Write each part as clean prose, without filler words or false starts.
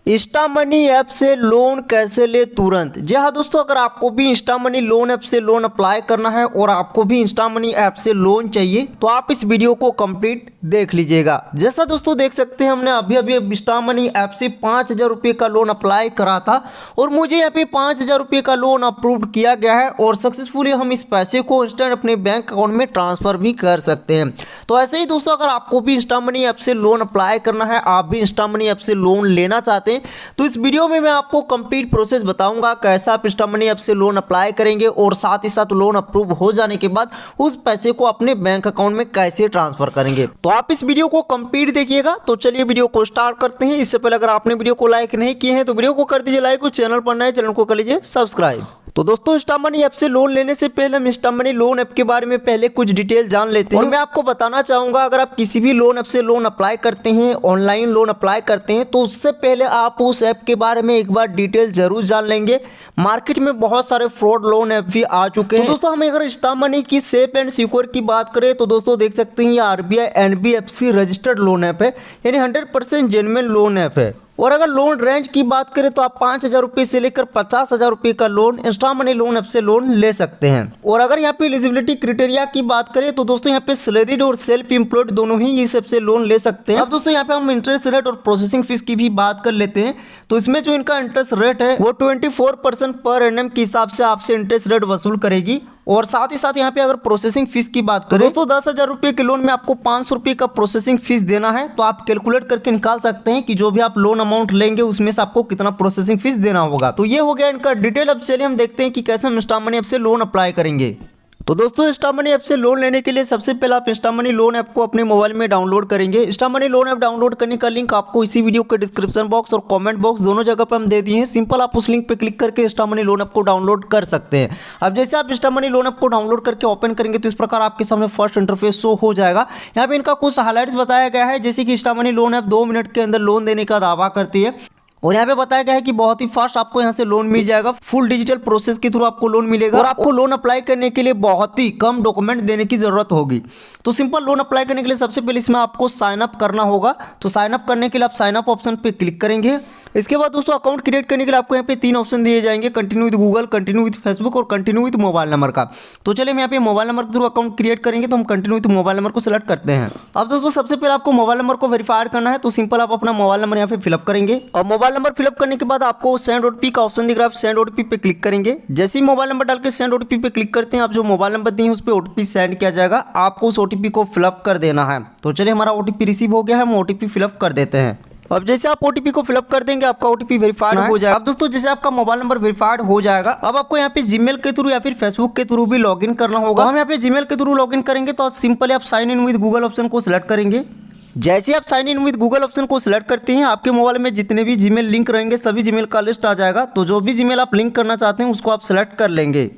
Insta money app से loan कैसे ले तुरंत। जी हाँ दोस्तों, अगर आपको भी इंस्टा मनी लोन ऐप से लोन अप्लाई करना है और आपको भी इंस्टा मनी ऐप से लोन चाहिए तो आप इस वीडियो को कंप्लीट देख लीजिएगा। जैसा दोस्तों देख सकते हैं, हमने अभी अभी इंस्टा मनी ऐप से 5,000 रुपये का लोन अप्लाई करा था और मुझे यहाँ पे 5,000 रुपये का लोन अप्रूव किया गया है और सक्सेसफुली हम इस पैसे को इंस्टेंट अपने बैंक अकाउंट में ट्रांसफर भी कर सकते हैं। तो ऐसे ही दोस्तों, अगर आपको भी इंस्टा मनी ऐप से लोन अप्लाई करना है, आप भी इंस्टा मनी ऐप से लोन लेना चाहते हैं तो इस वीडियो में मैं आपको कंप्लीट प्रोसेस बताऊंगा कैसे आप इंस्टा मनी ऐप से लोन अप्लाई करेंगे और साथ ही साथ लोन अप्रूव हो जाने के बाद उस पैसे को अपने बैंक अकाउंट में कैसे ट्रांसफर करेंगे। तो आप इस वीडियो को कंप्लीट देखिएगा। तो चलिए वीडियो को स्टार्ट करते हैं। इससे पहले अगर आपने वीडियो को लाइक नहीं किए हैं तो वीडियो को कर दीजिए लाइक और चैनल पर नए चैनल को कर लीजिए सब्सक्राइब। तो दोस्तों, इंस्टा मनी ऐप से लोन लेने से पहले हम इंस्टा मनी लोन ऐप के बारे में पहले कुछ डिटेल जान लेते हैं। और मैं आपको बताना चाहूंगा, अगर आप किसी भी लोन ऐप से लोन अप्लाई करते हैं, ऑनलाइन लोन अप्लाई करते हैं, तो उससे पहले आप उस ऐप के बारे में एक बार डिटेल जरूर जान लेंगे। मार्केट में बहुत सारे फ्रॉड लोन ऐप भी आ चुके हैं। तो दोस्तों, हम अगर इंस्टा मनी की सेफ एंड सिक्योर की बात करें तो दोस्तों देख सकते हैं ये RBI NBFC registered loan app है, यानी 100% जेन्युइन लोन ऐप है। और अगर लोन रेंज की बात करें तो आप 5,000 रुपये से लेकर 50,000 रुपये का loan Insta money loan app से लोन ले सकते हैं। और अगर यहाँ पे एलिजिबिलिटी क्राइटेरिया की बात करें तो दोस्तों यहाँ पे सैलरीड और सेल्फ एम्प्लॉयड दोनों ही इस ऐप से लोन ले सकते हैं। अब दोस्तों यहाँ पे हम इंटरेस्ट रेट और प्रोसेसिंग फीस की भी बात कर लेते हैं। तो इसमें जो इनका इंटरेस्ट रेट है वो 24% पर एनम के हिसाब से आपसे इंटरेस्ट रेट वसूल करेगी। और साथ ही साथ यहाँ पे अगर प्रोसेसिंग फीस की बात करें दोस्तों 10,000 रुपये के लोन में आपको 500 रुपये का प्रोसेसिंग फीस देना है। तो आप कैलकुलेट करके निकाल सकते हैं कि जो भी आप लोन अमाउंट लेंगे उसमें से आपको कितना प्रोसेसिंग फीस देना होगा। तो ये हो गया इनका डिटेल। अब चलिए हम देखते हैं कि कैसे हम इंस्टा मनी ऐप से लोन अप्लाई करेंगे। तो दोस्तों, इंस्टा मनी ऐप से लोन लेने के लिए सबसे पहले आप इंस्टा मनी लोन ऐप को अपने मोबाइल में डाउनलोड करेंगे। Insta money loan app download करने का लिंक आपको इसी वीडियो के डिस्क्रिप्शन बॉक्स और कमेंट बॉक्स दोनों जगह पर हम दे दिए हैं। सिंपल आप उस लिंक पे क्लिक करके इंस्टा मनी लोन ऐप को डाउनलोड कर सकते हैं। अब जैसे आप इंस्टा मनी लोन ऐप को डाउनलोड करके ओपन करेंगे तो इस प्रकार आपके सामने फर्स्ट इंटरफेस शो हो जाएगा। यहाँ पे इनका कुछ हाईलाइट्स बताया गया है, जैसे कि Insta money loan app 2 minute के अंदर लोन देने का दावा करती है और यहाँ पे बताया गया है कि बहुत ही फास्ट आपको यहाँ से लोन मिल जाएगा। फुल डिजिटल प्रोसेस के थ्रू आपको लोन मिलेगा और आपको लोन अप्लाई करने के लिए बहुत ही कम डॉक्यूमेंट देने की जरूरत होगी। तो सिंपल लोन अप्लाई करने के लिए सबसे पहले इसमें आपको साइन अप करना होगा। तो साइन अप करने के लिए आप साइन अप ऑप्शन पे क्लिक करेंगे। इसके बाद दोस्तों अकाउंट क्रिएट करने के लिए आपको यहाँ पे 3 ऑप्शन दिए जाएंगे, continue with Google, continue with Facebook और कंटिन्यू विद मोबाइल नंबर का। तो चलिए हम यहाँ पे मोबाइल नंबर के थ्रू अकाउंट क्रिएट करेंगे तो हम कंटिन्यू विद मोबाइल नंबर को सिलेक्ट करते हैं। अब दोस्तों सबसे पहले आपको मोबाइल नंबर को वेरीफाई करना है। तो सिंपल आप अपना मोबाइल नंबर यहाँ पे फिलअप करेंगे और मोबाइल नंबर फिलअप करने के बाद आपको सेंड OTP का ऑप्शन दिख रहा है, सेंड OTP पे क्लिक करेंगे। जैसे ही मोबाइल नंबर डाल के सेंड OTP पे क्लिक करते हैं, आप जो मोबाइल नंबर दिए हैं उस पर OTP सेंड किया जाएगा। आपको उस OTP को फिलअप कर देना है। तो चलिए हमारा OTP रिसीव हो गया है, हम OTP फिलअप कर देते हैं। अब जैसे आप OTP को फिलअप कर देंगे आपका OTP वेरीफाइड हो जाएगा। अब दोस्तों जैसे आपका मोबाइल नंबर वेरीफाइड हो जाएगा, अब आपको यहाँ पे जीमेल के थ्रू या फिर फेसबुक के थ्रू भी लॉगिन करना होगा। हम यहाँ पे जीमेल के थ्रू लॉगिन करेंगे तो सिंपली आप sign in with Google option को सिलेक्ट करेंगे। जैसे आप sign in with Google option को सिलेक्ट करते हैं, आपके मोबाइल में जितने भी जीमेल लिंक रहेंगे सभी जीमेल का लिस्ट आ जाएगा। तो जो भी जीमेल आप लिंक करना चाहते हैं उसको आप सिलेक्ट कर लेंगे।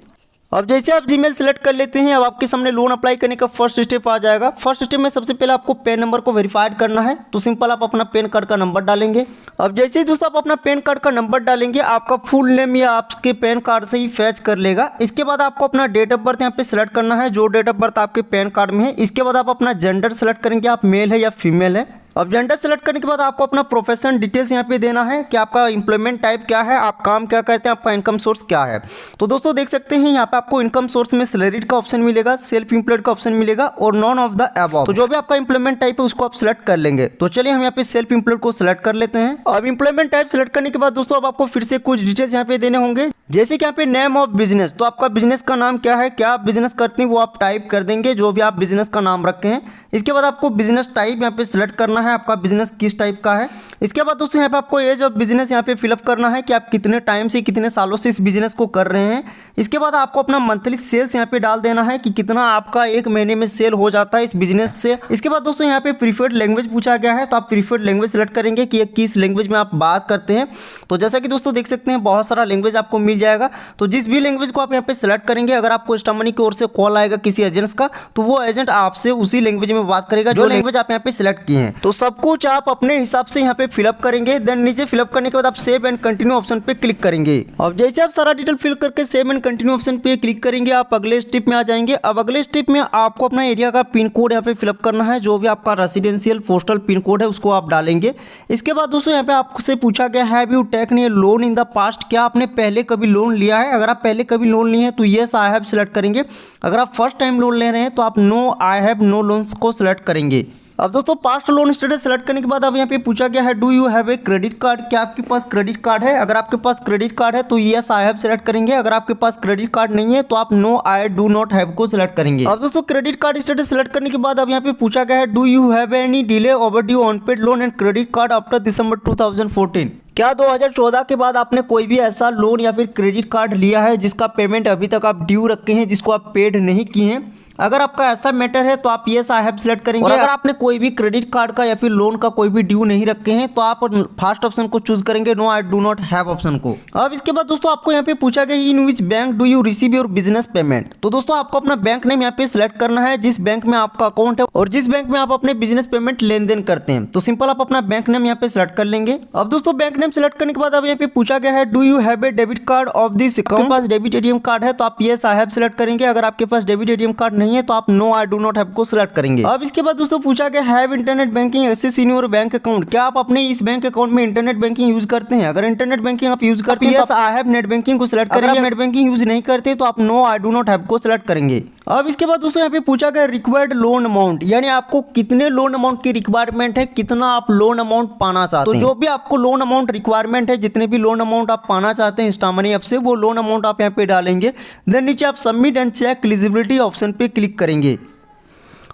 अब जैसे आप जीमेल सेलेक्ट कर लेते हैं, अब आपके सामने लोन अप्लाई करने का फर्स्ट स्टेप आ जाएगा। फर्स्ट स्टेप में सबसे पहले आपको पैन नंबर को वेरीफाइड करना है। तो सिंपल आप अपना पैन कार्ड का नंबर डालेंगे। अब जैसे ही दोस्तों आप अपना पैन कार्ड का नंबर डालेंगे, आपका फुल नेम या आपके पैन कार्ड से ही फैच कर लेगा। इसके बाद आपको अपना डेट ऑफ बर्थ यहाँ पे सिलेक्ट करना है, जो डेट ऑफ बर्थ आपके पैन कार्ड में है। इसके बाद आप अपना जेंडर सेलेक्ट करेंगे, आप मेल है या फीमेल है। अब जेंडर सेलेक्ट करने के बाद आपको अपना प्रोफेशन डिटेल्स यहाँ पे देना है कि आपका एम्प्लॉयमेंट टाइप क्या है, आप काम क्या करते हैं, आपका इनकम सोर्स क्या है। तो दोस्तों देख सकते हैं यहाँ पे आपको इनकम सोर्स में सैलरीड का ऑप्शन मिलेगा, सेल्फ एम्प्लॉयड का ऑप्शन मिलेगा और नॉन ऑफ द अबव। तो जो भी आपका एम्प्लॉयमेंट टाइप है उसको आप सिलेक्ट कर लेंगे। तो चलिए हम यहाँ पे सेल्फ एम्प्लॉयड को सिलेक्ट कर लेते हैं। अब एम्प्लॉयमेंट टाइप सिलेक्ट करने के बाद दोस्तों अब आपको फिर से कुछ डिटेल्स यहाँ पे देने होंगे, जैसे कि यहाँ पे नेम ऑफ बिजनेस। तो आपका बिजनेस का नाम क्या है, क्या आप बिजनेस करते हैं वो आप टाइप कर देंगे, जो भी आप बिजनेस का नाम रखे हैं। इसके बाद आपको बिजनेस टाइप यहाँ पे सिलेक्ट करना है, आपका बिजनेस किस टाइप का है। इसके बाद दोस्तों यहाँ पे आपको एज ऑफ बिजनेस यहाँ पे फिलअप करना है कि आप कितने टाइम से कितने सालों से इस बिजनेस को कर रहे हैं। इसके बाद आपको अपना मंथली सेल्स यहाँ पे डाल देना है कि कितना आपका एक महीने में सेल हो जाता है इस बिजनेस से। इसके बाद दोस्तों यहाँ पे प्रीफर्ड लैंग्वेज पूछा गया है, तो आप प्रीफर्ड लैंग्वेज सेलेक्ट करेंगे कि किस लैंग्वेज में आप बात करते हैं। तो जैसा कि दोस्तों देख सकते हैं बहुत सारा लैंग्वेज आपको मिल मिल जाएगा। तो जिस भी लैंग्वेज को आप यहाँ पे सिलेक्ट करेंगे, अगर आपको इंस्टा मनी की ओर से कॉल आएगा किसी एजेंट्स का, तो वो एजेंट आपसे उसी लैंग्वेज में बात करेगा जो लैंग्वेज आप यहाँ पे सिलेक्ट किए हैं। तो सब कुछ आप अपने हिसाब से यहाँ पे फिलअप करेंगे। देन नीचे फिलअप करने के बाद आप सेव एंड कंटिन्यू ऑप्शन पे क्लिक करेंगे। अब जैसे आप सारा डिटेल फिल करके सेव एंड कंटिन्यू ऑप्शन पे क्लिक करेंगे, आप अगले स्टेप में आ जाएंगे। अब अगले स्टेप में आपको अपना एरिया का पिन कोड यहाँ पे फिलअप करना है। जो भी आपका रेसिडेंशियल पोस्टल पिन कोड है उसको आप डालेंगे। इसके बाद दोस्तों यहाँ पे आपसे पूछा गया have you taken a loan in the past, क्या आपने पहले कभी लोन लिया है। अगर आप पहले कभी लोन लिए हैं तो येस आई हैव सिलेक्ट करेंगे। अगर आप फर्स्ट टाइम लोन ले रहे हैं तो आप no I have no loans को सिलेक्ट करेंगे। अब दोस्तों पास्ट लोन स्टेटस सेलेक्ट करने के बाद अब यहाँ पे पूछा गया है do you have a credit card, क्या आपके पास क्रेडिट कार्ड है। अगर आपके पास क्रेडिट कार्ड है तो यस आई हैव सेलेक्ट करेंगे। अगर आपके पास क्रेडिट कार्ड नहीं है तो आप no I do not have को सिलेक्ट करेंगे। अब दोस्तों क्रेडिट कार्ड स्टेटस सेलेक्ट करने के बाद अब यहाँ पे पूछा गया है do you have any delay overdue unpaid loan and credit card after December 2014, क्या 2014 के बाद आपने कोई भी ऐसा लोन या फिर क्रेडिट कार्ड लिया है जिसका पेमेंट अभी तक आप ड्यू रखे हैं, जिसको आप पेड नहीं किए हैं। अगर आपका ऐसा मैटर है तो आप येस आई हैव सिलेक्ट करेंगे। और अगर आपने कोई भी क्रेडिट कार्ड का या फिर लोन का कोई भी ड्यू नहीं रखे हैं तो आप फर्स्ट ऑप्शन को चूज करेंगे, no I do not have option को। अब इसके बाद दोस्तों आपको यहाँ पे पूछा गया in which bank do you receive your business payment, तो दोस्तों आपको अपना बैंक नेम यहाँ पे सिलेक्ट करना है, जिस बैंक में आपका अकाउंट है और जिस बैंक में आप अपने बिजनेस पेमेंट लेन देन करते हैं। तो सिंपल आप अपना बैंक नेम यहाँ पे सिलेक्ट कर लेंगे। अब दोस्तों बैंक नेम सिलेक्ट करने के बाद अब यहाँ पे पूछा गया है do you have a debit card of this account, आपके पास डेबिट एटीएम कार्ड है तो आप येस आई हैव सिलेक्ट करेंगे। अगर आपके पास डेबिट एटीएम कार्ड नहीं है तो आप नो डू नॉट हैव को सिलेक्ट करेंगे। अब इसके बाद दोस्तों पूछा गया have internet banking access in your bank account, क्या आप अपने इस बैंक अकाउंट में इंटरनेट बैंकिंग यूज करते हैं। अगर इंटरनेट बैंकिंग आप यूज करते हैं तो आई हैव नेट बैंकिंग को सिलेक्ट करेंगे। नेट बैंकिंग यूज नहीं करते तो आप no I do not have को सिलेक्ट करेंगे। अब इसके बाद दोस्तों यहाँ पे पूछा गया रिक्वायर्ड लोन अमाउंट, यानी आपको कितने लोन अमाउंट की रिक्वायरमेंट है, कितना आप लोन अमाउंट पाना चाहते हैं। तो जो भी आपको लोन अमाउंट रिक्वायरमेंट है, जितने भी लोन अमाउंट आप पाना चाहते हैं इंस्टा मनी ऐप से, वो लोन अमाउंट आप यहाँ पे डालेंगे। देन नीचे आप submit and check eligibility option पे क्लिक करेंगे।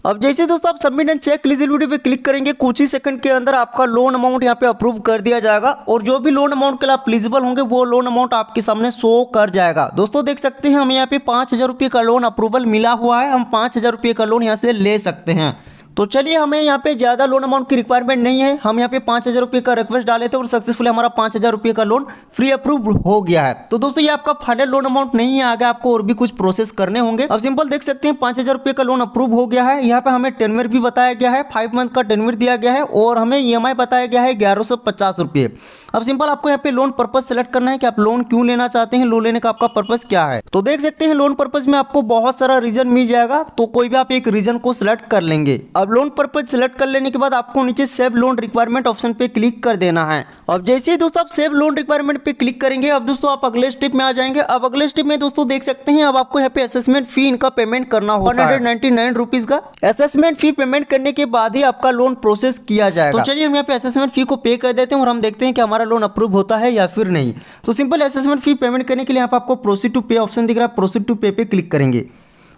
अब जैसे दोस्तों आप सबमिट एंड चेक एलिजिबिलिटी पे क्लिक करेंगे, कुछ ही सेकंड के अंदर आपका लोन अमाउंट यहाँ पे अप्रूव कर दिया जाएगा और जो भी लोन अमाउंट के लिए आप एलिजिबल होंगे वो लोन अमाउंट आपके सामने शो कर जाएगा। दोस्तों देख सकते हैं हमें यहाँ पे 5,000 रुपये का लोन अप्रूवल मिला हुआ है, हम 5,000 रुपये का लोन यहाँ से ले सकते हैं। तो चलिए हमें यहाँ पे ज़्यादा लोन अमाउंट की रिक्वायरमेंट नहीं है, हम यहाँ पे 5,000 रुपये का रिक्वेस्ट डाले थे और सक्सेसफुली हमारा 5,000 रुपये का लोन फ्री अप्रूव हो गया है। तो दोस्तों ये आपका फाइनल लोन अमाउंट नहीं है, आगे आपको और भी कुछ प्रोसेस करने होंगे। अब सिंपल देख सकते हैं 5,000 रुपये का लोन अप्रूव हो गया है। यहाँ पे हमें टेनवर भी बताया गया है, 5 मंथ का टेनवर दिया गया है और हमें EMI बताया गया है 1150 रुपये। अब सिंपल आपको यहाँ पे लोन पर्पज सेलेक्ट करना है कि आप लोन क्यों लेना चाहते हैं, लोन लेने का आपका पर्पज क्या है। तो देख सकते हैं लोन पर्पज में आपको बहुत सारा रीजन मिल जाएगा, तो कोई भी आप एक रीजन को सिलेक्ट कर लेंगे। अब लोन पर्पज सेलेक्ट कर लेने के बाद आपको नीचे सेव लोन रिक्वायरमेंट ऑप्शन पे क्लिक कर देना है। अब जैसे ही दोस्तों आप सेव लोन रिक्वायरमेंट पे क्लिक करेंगे, अब दोस्तों आप अगले स्टेप में आ जाएंगे। अब अगले स्टेप में दोस्तों देख सकते हैं अब आपको यहाँ पे असेसमेंट फी इनका पेमेंट करना होगा 199 रुपीज का। असेसमेंट फी पेमेंट करने के बाद ही आपका लोन प्रोसेस किया जाएगा। तो चलिए हम यहाँ पे असेसमेंट फी को पे कर देते हैं और हम देखते हैं कि हमारा लोन अप्रूव होता है या फिर नहीं। तो सिंपल असेसमेंट फी पेमेंट करने के लिए यहाँ पे आपको प्रोसीड टू पे ऑप्शन दिख रहा है, प्रोसीड टू पे पे क्लिक करेंगे।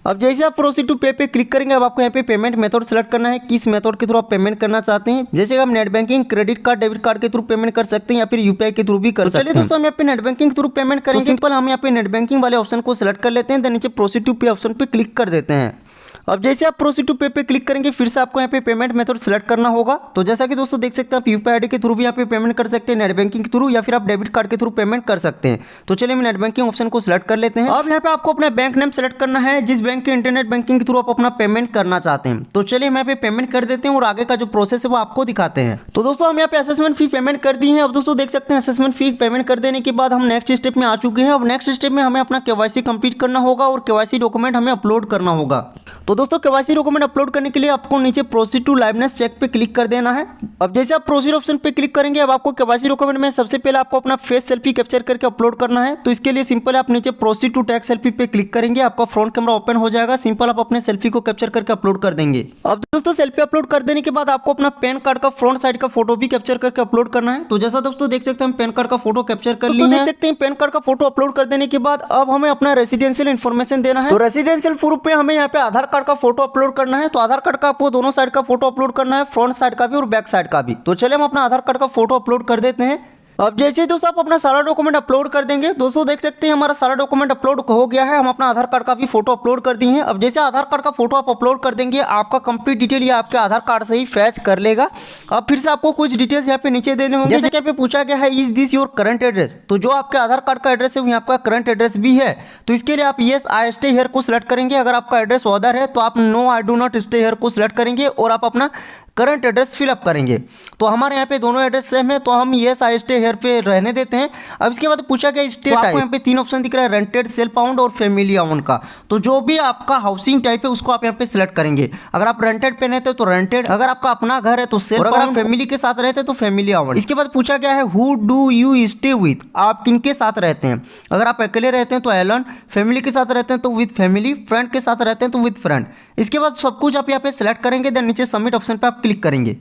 अब जैसे आप प्रोसीड टू पे पे क्लिक करेंगे, अब आपको यहाँ पे पेमेंट मेथड सेलेक्ट करना है, किस मेथड के थ्रू आप पेमेंट करना चाहते हैं। जैसे आप net banking, credit card, debit card के थ्रू पेमेंट कर सकते हैं या फिर UPI के थ्रू भी कर सकते हैं। चलिए दोस्तों हम यहाँ पे नेट बैंकिंग के थ्रू पेमेंट करेंगे। सिंपल हम यहाँ पे नेट बैंकिंग वाले ऑप्शन को सिलेक्ट कर लेते हैं, देन नीचे प्रोसीड टू पे ऑप्शन पे क्लिक कर देते हैं। अब जैसे आप प्रोसीड टू पे पे क्लिक करेंगे, फिर से आपको यहाँ पे पेमेंट मेथड सेलेक्ट करना होगा। तो जैसा कि दोस्तों देख सकते हैं आप UPI ID के थ्रू भी यहाँ पे पेमेंट कर सकते हैं, नेट बैंकिंग के थ्रू या फिर आप डेबिट कार्ड के थ्रू पेमेंट कर सकते हैं। तो चलिए हम नेट बैंकिंग ऑप्शन को सिलेक्ट कर लेते हैं। अब यहाँ पे आपको अपना बैंक नेम सेलेक्ट करना है, जिस बैंक के इंटरनेट बैंकिंग के थ्रू आप अपना पेमेंट करना चाहते हैं। तो चलिए हम यहाँ पे पेमेंट कर देते हैं और आगे का जो प्रोसेस है वो आपको दिखाते हैं। तो दोस्तों हम यहाँ पे असेसमेंट फी पेमेंट कर दी है। अब दोस्तों देख सकते हैं असेसमेंट फी पेमेंट कर देने के बाद हम नेक्स्ट स्टेप में आ चुके हैं। अब नेक्स्ट स्टेप में हमें अपना KYC कंप्लीट करना होगा और KYC डॉक्यूमेंट हमें अपलोड करना होगा। तो दोस्तों KYC डॉक्यूमेंट अपलोड करने के लिए आपको नीचे प्रोसीड टू लाइवनेस चेक पे क्लिक कर देना है। अब जैसे आप प्रोसीड ऑप्शन पे क्लिक करेंगे, अब आपको KYC डॉक्यूमेंट में सबसे पहले आपको अपना फेस सेल्फी कैप्चर करके अपलोड करना है। तो इसके लिए सिंपल आप नीचे प्रोसीड टू टेक सेल्फी पे क्लिक करेंगे, आपका फ्रंट कैमरा ओपन हो जाएगा। सिंपल आप अपने सेल्फी को कैप्चर करके अपलोड कर देंगे। अब दोस्तों सेल्फी अपलोड कर देने के बाद आपको अपना पैन कार्ड का फ्रंट साइड का फोटो भी कैप्चर करके अपलोड करना है। तो जैसा दोस्तों देख सकते हैं हम पैन कार्ड का फोटो कैप्चर कर लिया है। देख सकते हैं पैन कार्ड का फोटो अपलोड कर देने के बाद अब हमें अपना रेसिडेंशियल इन्फॉर्मेशन देना है। तो रेसिडेंशियल प्रूफ पे हमें यहाँ पे आधार कार्ड का फोटो अपलोड करना है। तो आधार कार्ड का आपको दोनों साइड का फोटो अपलोड करना है, फ्रंट साइड का भी और बैक साइड का भी। तो चलिए हम अपना आधार कार्ड का फोटो अपलोड कर देते हैं। अब जैसे दोस्तों आप अपना सारा डॉक्यूमेंट अपलोड कर देंगे, दोस्तों देख सकते हैं हमारा सारा डॉक्यूमेंट अपलोड हो गया है। हम अपना आधार कार्ड का भी फोटो अपलोड कर दिए हैं। अब जैसे आधार कार्ड का फोटो आप अपलोड कर देंगे, आपका कंप्लीट डिटेल ये आपके आधार कार्ड से ही फैच कर लेगा। अब फिर से आपको कुछ डिटेल्स यहाँ पे नीचे देने होंगे, जैसे कि यहाँ पे पूछा गया है is this your current address. तो जो आपके आधार कार्ड का एड्रेस है वही आपका करंट एड्रेस भी है। तो इसके लिए आप येस आई स्टे हियर को सिलेक्ट करेंगे। अगर आपका एड्रेस अदर है तो आप no I do not stay here को सिलेक्ट करेंगे और आप अपना करंट एड्रेस फिलअप करेंगे। तो हमारे यहाँ पे दोनों एड्रेस सेम है, तो हम येस आई स्टे हियर पे रहने देते हैं। अब इसके बाद पूछा गया स्टेट, आपको यहाँ पे 3 ऑप्शन दिख रहा है, रेंटेड, सेल्फ ओन्ड और फैमिली ओन का। तो जो भी आपका हाउसिंग टाइप है उसको आप यहाँ पे सिलेक्ट करेंगे। अगर आप रेंटेड पे रहते तो रेंटेड, अगर आपका अपना घर है तो सेल्फ, अगर आप फैमिली के साथ रहते तो फैमिली ओन। इसके बाद पूछा गया है who do you stay with, आप किनके साथ रहते हैं। अगर आप अकेले रहते हैं तो एलन, फैमिली के साथ रहते हैं तो विद फैमिली, फ्रेंड के साथ रहते हैं तो विद फ्रेंड। इसके बाद सब कुछ आप यहाँ पे सिलेक्ट करेंगे, देन नीचे सबमिट ऑप्शन पे आप क्लिक करेंगे।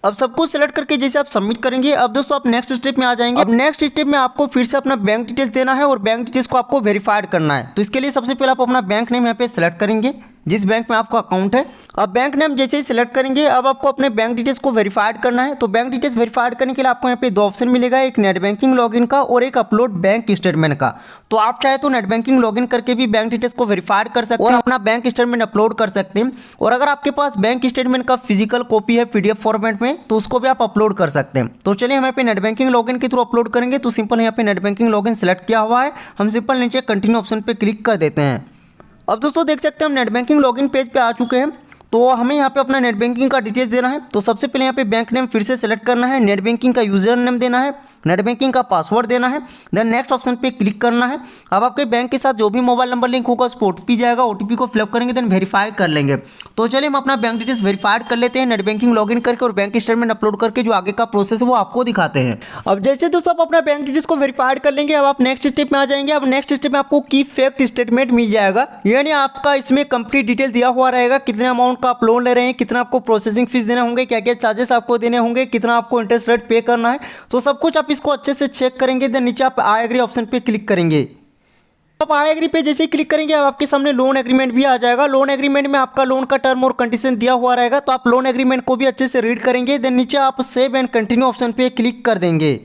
अब सब कुछ सिलेक्ट करके जैसे आप सबमिट करेंगे, अब दोस्तों आप नेक्स्ट स्टेप में आ जाएंगे। अब नेक्स्ट स्टेप में आपको फिर से अपना बैंक डिटेल्स देना है और बैंक डिटेल्स को आपको वेरीफाइड करना है। तो इसके लिए सबसे पहले आप अपना बैंक नेम यहाँ पे सिलेक्ट करेंगे, जिस बैंक में आपका अकाउंट है। अब बैंक नेम जैसे ही सिलेक्ट करेंगे, अब आपको अपने बैंक डिटेल्स को वेरीफाइड करना है। तो बैंक डिटेल्स वेरीफाइड करने के लिए आपको यहाँ पे 2 ऑप्शन मिलेगा, एक नेट बैंकिंग लॉगिन का और एक अपलोड बैंक स्टेटमेंट का। तो आप चाहे तो नेट बैंकिंग लॉगिन करके भी बैंक डिटेल्स को वेरीफाइड कर सकते हैं और अपना बैंक स्टेटमेंट अपलोड कर सकते हैं। और अगर आपके पास बैंक स्टेटमेंट का फिजिकल कॉपी है PDF फॉर्मेट में, तो उसको भी आप अपलोड कर सकते हैं। तो चलिए हम यहाँ पे नेट बैंकिंग लॉगिन के थ्रू अपलोड करेंगे। तो सिंपल यहाँ पे नेट बैंकिंग लॉगिन सेलेक्ट किया हुआ है, हम सिंपल नीचे कंटिन्यू ऑप्शन पे क्लिक कर देते हैं। अब दोस्तों देख सकते हैं हम नेट बैंकिंग लॉगिन पेज पे आ चुके हैं। तो हमें यहाँ पे अपना नेट बैंकिंग का डिटेल्स देना है। तो सबसे पहले यहाँ पे बैंक नेम फिर से सेलेक्ट करना है, नेट बैंकिंग का यूजर नेम देना है, नेट बैंकिंग का पासवर्ड देना है, देन नेक्स्ट ऑप्शन पे क्लिक करना है। अब आपके बैंक के साथ जो भी मोबाइल नंबर लिंक होगा उसको OTP जाएगा, OTP को फिलअप करेंगे, देन वेरीफाई कर लेंगे। तो चलिए हम अपना बैंक डिटेल्स वेरीफाइड कर लेते हैं नेट बैंकिंग लॉगिन करके और बैंक स्टेटमेंट अपलोड करके जो आगे का प्रोसेस है वो आपको दिखाते हैं। अब जैसे दोस्तों आप अपना बैंक डिटेल्स को वेरीफाइड कर लेंगे, अब आप नेक्स्ट स्टेप में आ जाएंगे। अब नेक्स्ट स्टेप में आपको की फैक्ट स्टेटमेंट मिल जाएगा, यानी आपका इसमें कंप्लीट डिटेल दिया हुआ रहेगा, कितने अमाउंट का आप लोन ले रहे हैं, कितना आपको प्रोसेसिंग फीस देना होंगे, क्या क्या चार्जेस आपको देने होंगे, कितना आपको इंटरेस्ट रेट पे करना है। तो सब कुछ आप इसको अच्छे से चेक करेंगे, देन नीचे आप आई एग्री ऑप्शन पे क्लिक करेंगे। आप आई एग्री पे जैसे ही क्लिक करेंगे, अब आपके सामने लोन एग्रीमेंट भी आ जाएगा। लोन एग्रीमेंट में आपका लोन का टर्म और कंडीशन दिया हुआ रहेगा, तो आप लोन एग्रीमेंट को भी अच्छे से रीड करेंगे, देन नीचे आप सेव एंड कंटिन्यू ऑप्शन पे क्लिक कर देंगे।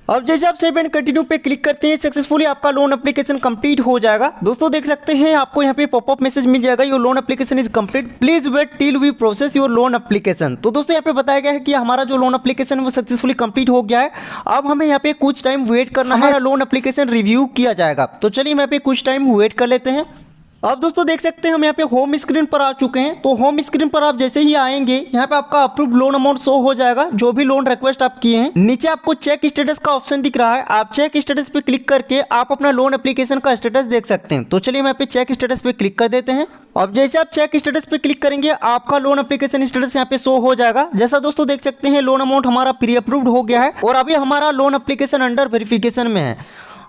अब जैसे आप सेव एंड कंटिन्यू पे क्लिक करते हैं, सक्सेसफुली आपका लोन एप्लीकेशन कंप्लीट हो जाएगा। दोस्तों देख सकते हैं आपको यहाँ पे पॉपअप मैसेज मिल जाएगा, your loan application is complete, please wait till we process your loan application. तो दोस्तों यहाँ पे बताया गया है कि हमारा जो लोन एप्लीकेशन है वो सक्सेसफुली कंप्लीट हो गया है। अब हमें यहाँ पे कुछ टाइम वेट करना है, हमारा लोन एप्लीकेशन रिव्यू किया जाएगा। तो चलिए हम यहाँ पे कुछ टाइम वेट कर लेते हैं। अब दोस्तों देख सकते हैं हम यहाँ पे होम स्क्रीन पर आ चुके हैं। तो होम स्क्रीन पर आप जैसे ही आएंगे, यहाँ पे आपका अप्रूव्ड लोन अमाउंट शो हो जाएगा, जो भी लोन रिक्वेस्ट आप किए हैं। नीचे आपको चेक स्टेटस का ऑप्शन दिख रहा है, आप चेक स्टेटस पे क्लिक करके आप अपना लोन एप्लीकेशन का स्टेटस देख सकते हैं। तो चलिए हम यहाँ पे चेक स्टेटस पे क्लिक कर देते हैं। अब जैसे आप चेक स्टेटस पे क्लिक करेंगे, आपका लोन एप्लीकेशन स्टेटस यहाँ पे शो हो जाएगा। जैसा दोस्तों देख सकते हैं लोन अमाउंट हमारा प्री अप्रूव्ड हो गया है और अभी हमारा लोन एप्लीकेशन अंडर वेरिफिकेशन में है।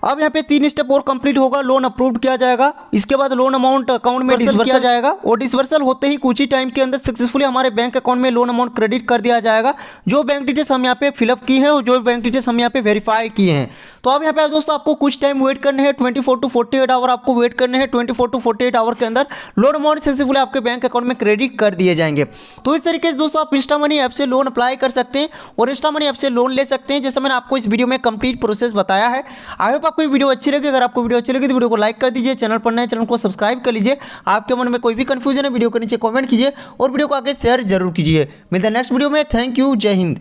अब यहाँ पे 3 स्टेप और कंप्लीट होगा, लोन अप्रूव्ड किया जाएगा, इसके बाद लोन अमाउंट अकाउंट में डिस्बर्सल किया जाएगा और डिस्बर्सल होते ही कुछ ही टाइम के अंदर सक्सेसफुली हमारे बैंक अकाउंट में लोन अमाउंट क्रेडिट कर दिया जाएगा। जो बैंक डिटेल्स हम यहाँ पे फिलअप की है और जो बैंक डिटेल्स हम यहाँ पे वेरीफाई किए हैं। तो अब यहाँ पे दोस्तों आपको कुछ टाइम वेट करने हैं, 24 to 48 आवर आपको वेट करने हैं। 24 to 48 आवर के अंदर लोन अमाउंट सक्सेसफुली आपके बैंक अकाउंट में क्रेडिट कर दिए जाएंगे। तो इस तरीके से दोस्तों आप इंस्टा मनी ऐप से लोन अप्लाई कर सकते हैं और इंस्टा मनी ऐप से लोन ले सकते हैं, जैसे मैंने आपको इस वीडियो में कंप्लीट प्रोसेस बताया है। आई होप आपको वीडियो अच्छी लगी। अगर आपको वीडियो अच्छी लगी तो वीडियो को लाइक कर दीजिए, चैनल पर नए चैनल को सब्सक्राइब कर लीजिए। आपके मन में कोई भी कंफ्यूजन है वीडियो के नीचे कमेंट कीजिए और वीडियो को आगे शेयर जरूर कीजिए। मिलते हैं नेक्स्ट वीडियो में। थैंक यू, जय हिंद।